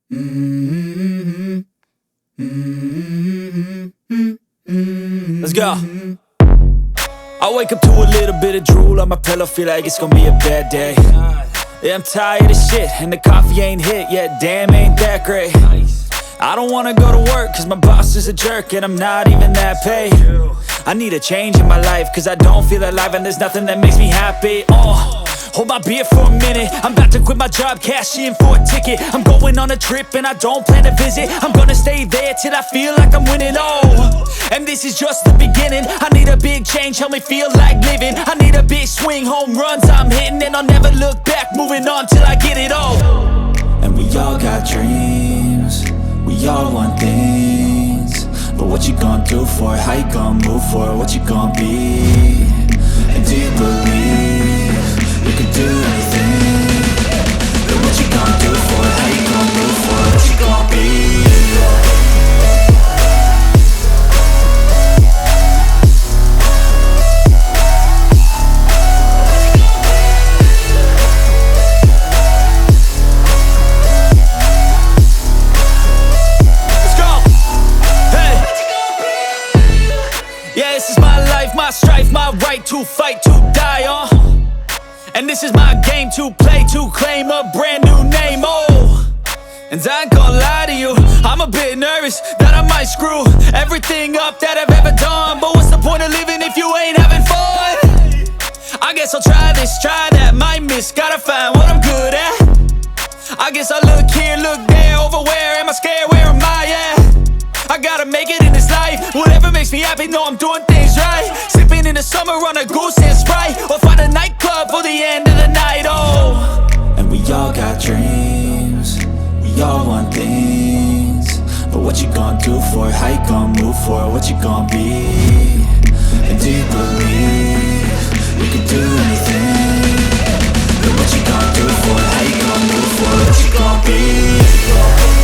Let's go. I wake up to a little bit of drool on my pillow, feel like it's gonna be a bad day. Yeah, I'm tired of shit, and the coffee ain't hit yet, damn, ain't that great. I don't wanna go to work, cause my boss is a jerk, and I'm not even that paid. I need a change in my life, cause I don't feel alive, and there's nothing that makes me happy. Hold my beer for a minute, I'm about to quit my job, cash in for a ticket. I'm going on a trip and I don't plan to visit. I'm gonna stay there till I feel like I'm winning, and this is just the beginning. I need a big change, help me feel like living. I need a big swing, home runs I'm hitting, and I'll never look back, moving on till I get it all. And we all got dreams, we all want things, but what you gonna do for it? How you gonna move for it? What you gonna be? And do you believe you can do anything? But what you gonna do for it? How you gonna move for it? What you gonna be? Let's go! Hey! Yeah, this is my life, my strife, my right to fight, to die, and this is my game to play, to claim a brand new name, and I ain't gonna lie to you, I'm a bit nervous that I might screw everything up that I've ever done. But what's the point of living if you ain't having fun? I guess I'll try this, try that, might miss, gotta find what I'm good at. I guess I look here, look there, over where am I scared, where am I at? I gotta make it in this life, whatever makes me happy, know I'm doing things right. Sipping in the summer on a goose and Sprite, or find a nightclub for the end of the night, And we all got dreams, we all want things, but what you gonna do for it? How you gonna move for it? What you gonna be? And do you believe you can do anything? But what you gonna do for it? How you gonna move for it? What you gonna be?